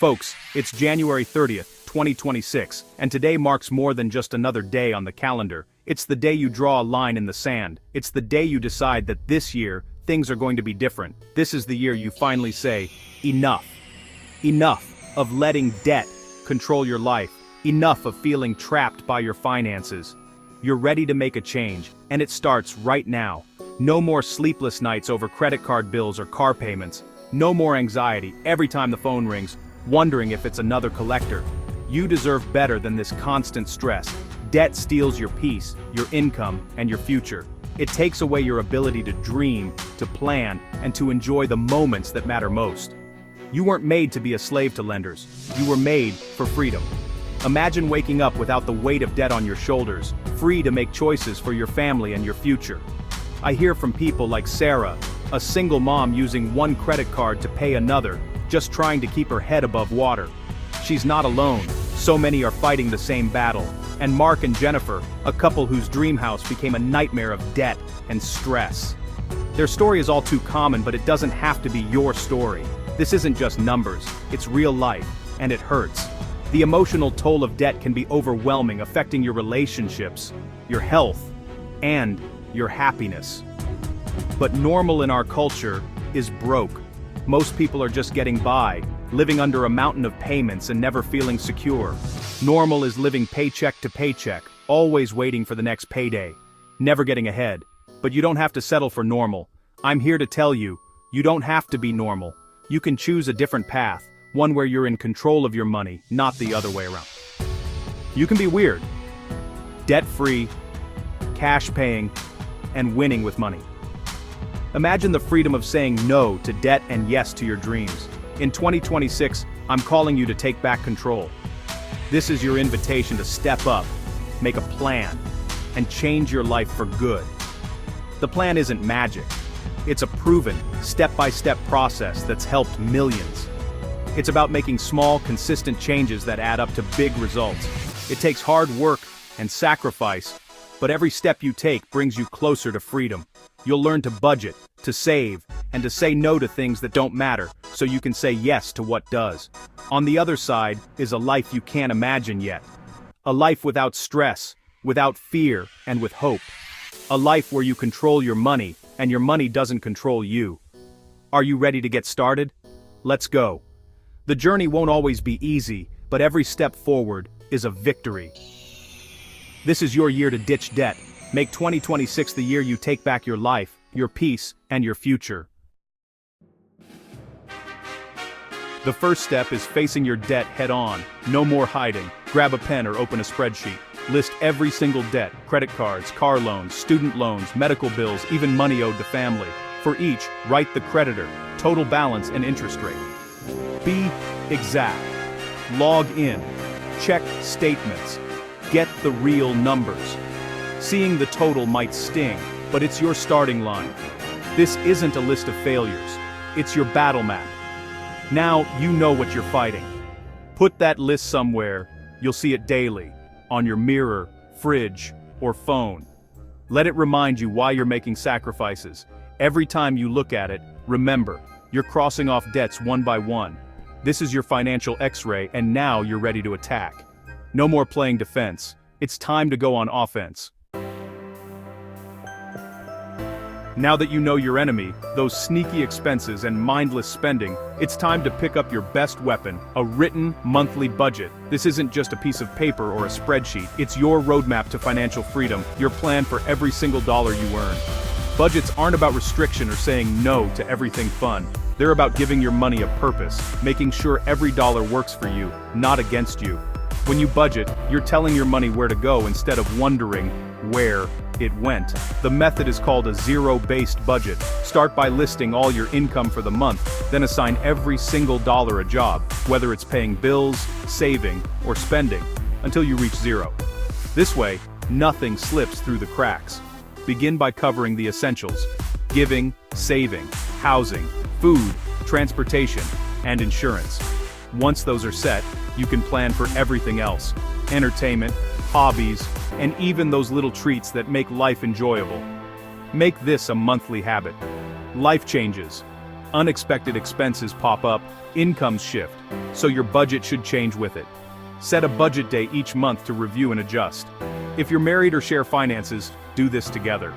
Folks, it's January 30th, 2026, and today marks more than just another day on the calendar. It's the day you draw a line in the sand. It's the day you decide that this year, things are going to be different. This is the year you finally say, enough. Enough of letting debt control your life. Enough of feeling trapped by your finances. You're ready to make a change, and it starts right now. No more sleepless nights over credit card bills or car payments. No more anxiety every time the phone rings, wondering if it's another collector. You deserve better than this constant stress. Debt steals your peace, your income, and your future. It takes away your ability to dream, to plan, and to enjoy the moments that matter most. You weren't made to be a slave to lenders. You were made for freedom. Imagine waking up without the weight of debt on your shoulders, free to make choices for your family and your future. I hear from people like Sarah, a single mom using one credit card to pay another, just trying to keep her head above water. She's not alone, so many are fighting the same battle. And Mark and Jennifer, a couple whose dream house became a nightmare of debt and stress. Their story is all too common, but it doesn't have to be your story. This isn't just numbers, it's real life, and it hurts. The emotional toll of debt can be overwhelming, affecting your relationships, your health, and your happiness. But normal in our culture is broke. Most people are just getting by, living under a mountain of payments and never feeling secure. Normal is living paycheck to paycheck, always waiting for the next payday, never getting ahead. But you don't have to settle for normal. I'm here to tell you, you don't have to be normal. You can choose a different path, one where you're in control of your money, not the other way around. You can be weird, debt-free, cash-paying, and winning with money. Imagine the freedom of saying no to debt and yes to your dreams. In 2026, I'm calling you to take back control. This is your invitation to step up, make a plan, and change your life for good. The plan isn't magic. It's a proven, step-by-step process that's helped millions. It's about making small, consistent changes that add up to big results. It takes hard work and sacrifice, but every step you take brings you closer to freedom. You'll learn to budget, to save, and to say no to things that don't matter, so you can say yes to what does. On the other side is a life you can't imagine yet. A life without stress, without fear, and with hope. A life where you control your money, and your money doesn't control you. Are you ready to get started? Let's go. The journey won't always be easy, but every step forward is a victory. This is your year to ditch debt. Make 2026 the year you take back your life, your peace, and your future. The first step is facing your debt head-on. No more hiding. Grab a pen or open a spreadsheet. List every single debt: credit cards, car loans, student loans, medical bills, even money owed to family. For each, write the creditor, total balance, and interest rate. Be exact. Log in. Check statements. Get the real numbers. Seeing the total might sting, but it's your starting line. This isn't a list of failures. It's your battle map. Now you know what you're fighting. Put that list somewhere. You'll see it daily, on your mirror, fridge, or phone. Let it remind you why you're making sacrifices. Every time you look at it, remember, you're crossing off debts one by one. This is your financial X-ray, and now you're ready to attack. No more playing defense. It's time to go on offense. Now that you know your enemy, those sneaky expenses and mindless spending, it's time to pick up your best weapon, a written monthly budget. This isn't just a piece of paper or a spreadsheet. It's your roadmap to financial freedom, your plan for every single dollar you earn. Budgets aren't about restriction or saying no to everything fun. They're about giving your money a purpose, making sure every dollar works for you, not against you. When you budget, you're telling your money where to go instead of wondering where it went. The method is called a zero-based budget. Start by listing all your income for the month, then assign every single dollar a job, whether it's paying bills, saving, or spending, until you reach zero. This way, nothing slips through the cracks. Begin by covering the essentials: giving, saving, housing, food, transportation, and insurance. Once those are set, you can plan for everything else: entertainment, hobbies, and even those little treats that make life enjoyable. Make this a monthly habit. Life changes. Unexpected expenses pop up, incomes shift, so your budget should change with it. Set a budget day each month to review and adjust. If you're married or share finances, do this together.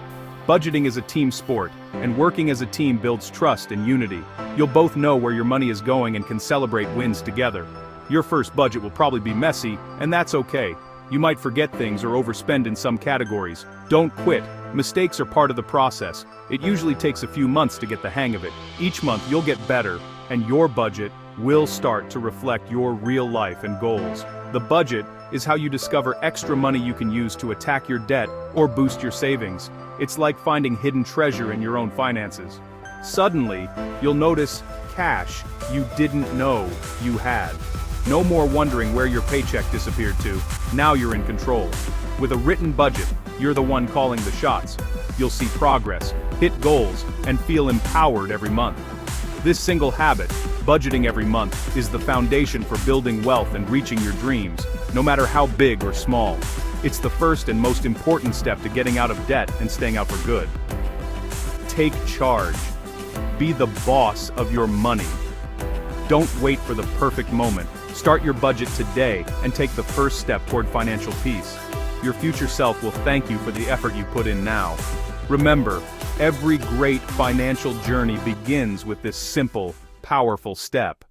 Budgeting is a team sport, and working as a team builds trust and unity. You'll both know where your money is going and can celebrate wins together. Your first budget will probably be messy, and that's okay. You might forget things or overspend in some categories. Don't quit. Mistakes are part of the process. It usually takes a few months to get the hang of it. Each month you'll get better, and your budget will start to reflect your real life and goals. The budget is how you discover extra money you can use to attack your debt or boost your savings. It's like finding hidden treasure in your own finances. Suddenly, you'll notice cash you didn't know you had. No more wondering where your paycheck disappeared to. Now you're in control. With a written budget, you're the one calling the shots. You'll see progress, hit goals, and feel empowered every month. This single habit, budgeting every month, is the foundation for building wealth and reaching your dreams, no matter how big or small. It's the first and most important step to getting out of debt and staying out for good. Take charge. Be the boss of your money. Don't wait for the perfect moment. Start your budget today and take the first step toward financial peace. Your future self will thank you for the effort you put in now. Remember, every great financial journey begins with this simple, powerful step.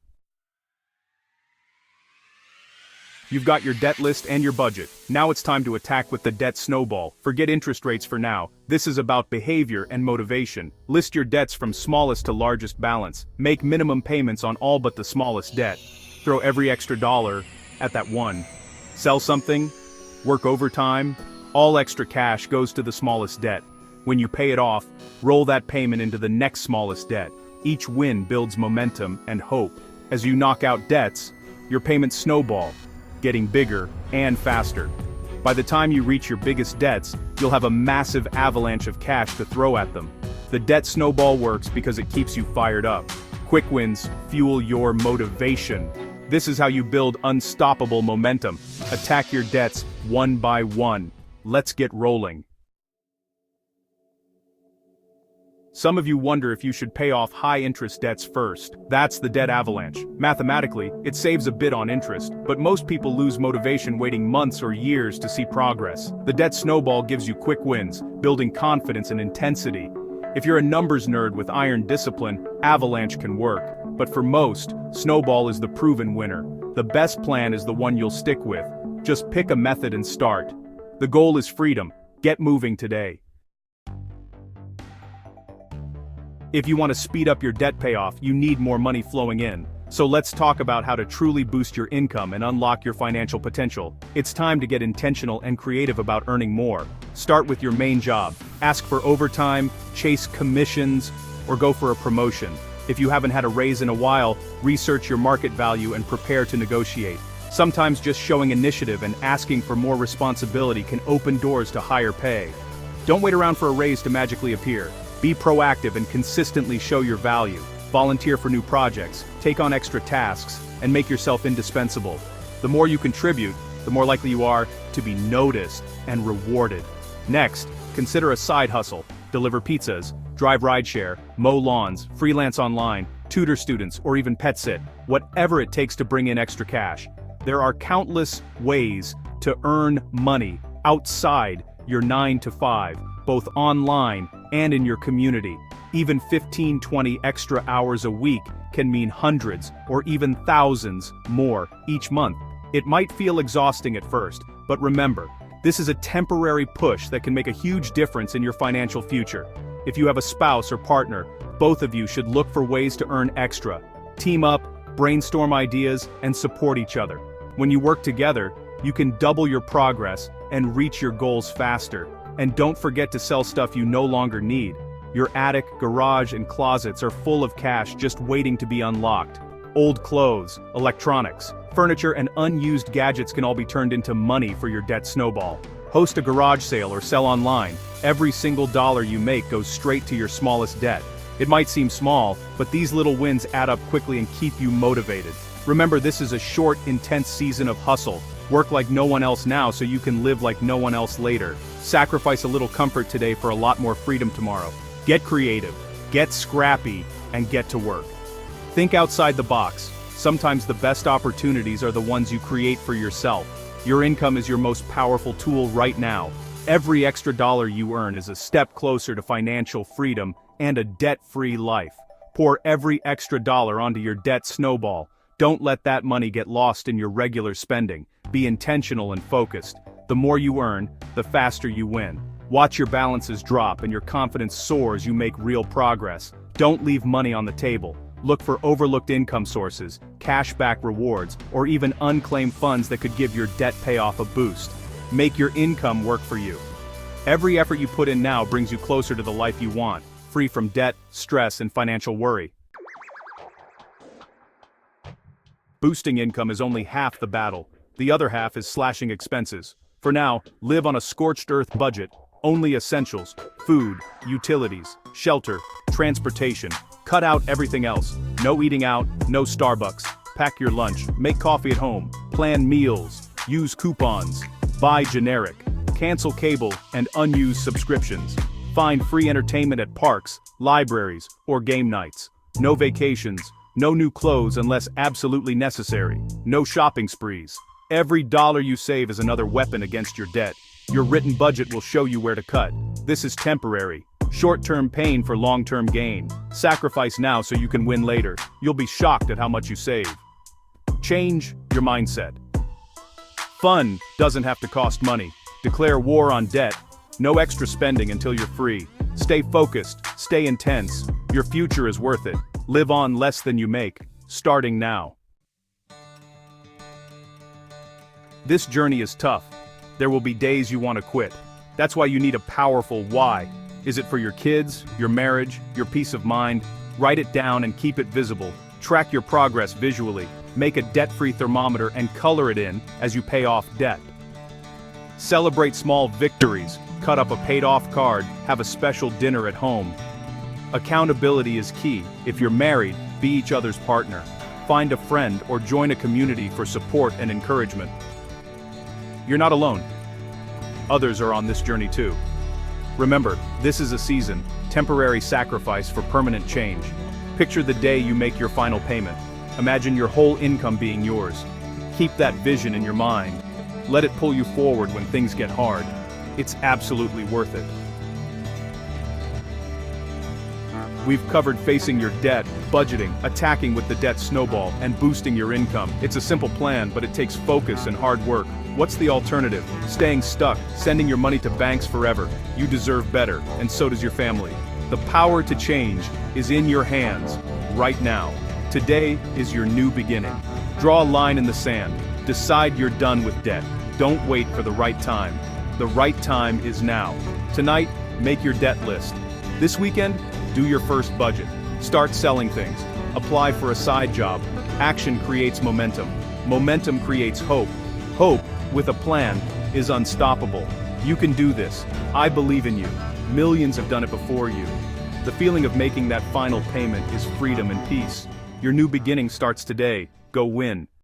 You've got your debt list and your budget. Now it's time to attack with the debt snowball. Forget interest rates for now. This is about behavior and motivation. List your debts from smallest to largest balance. Make minimum payments on all but the smallest debt. Throw every extra dollar at that one. Sell something, work overtime, all extra cash goes to the smallest debt. When you pay it off, roll that payment into the next smallest debt. Each win builds momentum and hope. As you knock out debts, your payments snowball, getting bigger and faster. By the time you reach your biggest debts, you'll have a massive avalanche of cash to throw at them. The debt snowball works because it keeps you fired up. Quick wins fuel your motivation. This is how you build unstoppable momentum. Attack your debts one by one. Let's get rolling. Some of you wonder if you should pay off high-interest debts first. That's the debt avalanche. Mathematically, it saves a bit on interest, but most people lose motivation waiting months or years to see progress. The debt snowball gives you quick wins, building confidence and intensity. If you're a numbers nerd with iron discipline, Avalanche can work. But for most, Snowball is the proven winner. The best plan is the one you'll stick with. Just pick a method and start. The goal is freedom. Get moving today. If you want to speed up your debt payoff, you need more money flowing in. So let's talk about how to truly boost your income and unlock your financial potential. It's time to get intentional and creative about earning more. Start with your main job. Ask for overtime, chase commissions, or go for a promotion. If you haven't had a raise in a while, research your market value and prepare to negotiate. Sometimes just showing initiative and asking for more responsibility can open doors to higher pay. Don't wait around for a raise to magically appear. Be proactive and consistently show your value. Volunteer for new projects, take on extra tasks, and make yourself indispensable. The more you contribute, the more likely you are to be noticed and rewarded. Next, consider a side hustle. Deliver pizzas, drive rideshare, mow lawns, freelance online, tutor students, or even pet sit. Whatever it takes to bring in extra cash. There are countless ways to earn money outside your 9-to-5, both online and in your community. Even 15-20 extra hours a week can mean hundreds or even thousands more each month. It might feel exhausting at first, but remember, this is a temporary push that can make a huge difference in your financial future. If you have a spouse or partner, both of you should look for ways to earn extra. Team up, brainstorm ideas, and support each other. When you work together, you can double your progress and reach your goals faster. And don't forget to sell stuff you no longer need. Your attic, garage, and closets are full of cash just waiting to be unlocked. Old clothes, electronics, furniture, and unused gadgets can all be turned into money for your debt snowball. Host a garage sale or sell online. Every single dollar you make goes straight to your smallest debt. It might seem small, but these little wins add up quickly and keep you motivated. Remember, this is a short, intense season of hustle. Work like no one else now so you can live like no one else later. Sacrifice a little comfort today for a lot more freedom tomorrow. Get creative. Get scrappy and get to work. Think outside the box. Sometimes the best opportunities are the ones you create for yourself. Your income is your most powerful tool right now. Every extra dollar you earn is a step closer to financial freedom and a debt-free life. Pour every extra dollar onto your debt snowball. Don't let that money get lost in your regular spending. Be intentional and focused. The more you earn, the faster you win. Watch your balances drop and your confidence soar as you make real progress. Don't leave money on the table. Look for overlooked income sources, cash-back rewards, or even unclaimed funds that could give your debt payoff a boost. Make your income work for you. Every effort you put in now brings you closer to the life you want, free from debt, stress, and financial worry. Boosting income is only half the battle. The other half is slashing expenses. For now, live on a scorched earth budget. Only essentials: food, utilities, shelter, transportation. Cut out everything else. No eating out, no Starbucks. Pack your lunch, make coffee at home, plan meals, use coupons, buy generic, cancel cable and unused subscriptions. Find free entertainment at parks, libraries, or game nights. No vacations, no new clothes unless absolutely necessary. No shopping sprees. Every dollar you save is another weapon against your debt. Your written budget will show you where to cut. This is temporary. Short-term pain for long-term gain. Sacrifice now so you can win later. You'll be shocked at how much you save. Change your mindset. Fun doesn't have to cost money. Declare war on debt. No extra spending until you're free. Stay focused, stay intense. Your future is worth it. Live on less than you make, starting now. This journey is tough. There will be days you want to quit. That's why you need a powerful why. Is it for your kids, your marriage, your peace of mind? Write it down and keep it visible. Track your progress visually. Make a debt-free thermometer and color it in as you pay off debt. Celebrate small victories. Cut up a paid-off card. Have a special dinner at home. Accountability is key. If you're married, be each other's partner. Find a friend or join a community for support and encouragement. You're not alone. Others are on this journey too. Remember, this is a season, temporary sacrifice for permanent change. Picture the day you make your final payment. Imagine your whole income being yours. Keep that vision in your mind. Let it pull you forward when things get hard. It's absolutely worth it. We've covered facing your debt, budgeting, attacking with the debt snowball, and boosting your income. It's a simple plan, but it takes focus and hard work. What's the alternative? Staying stuck, sending your money to banks forever. You deserve better, and so does your family. The power to change is in your hands, right now. Today is your new beginning. Draw a line in the sand. Decide you're done with debt. Don't wait for the right time. The right time is now. Tonight, make your debt list. This weekend, do your first budget. Start selling things. Apply for a side job. Action creates momentum. Momentum creates hope. Hope, with a plan, is unstoppable. You can do this. I believe in you. Millions have done it before you. The feeling of making that final payment is freedom and peace. Your new beginning starts today. Go win.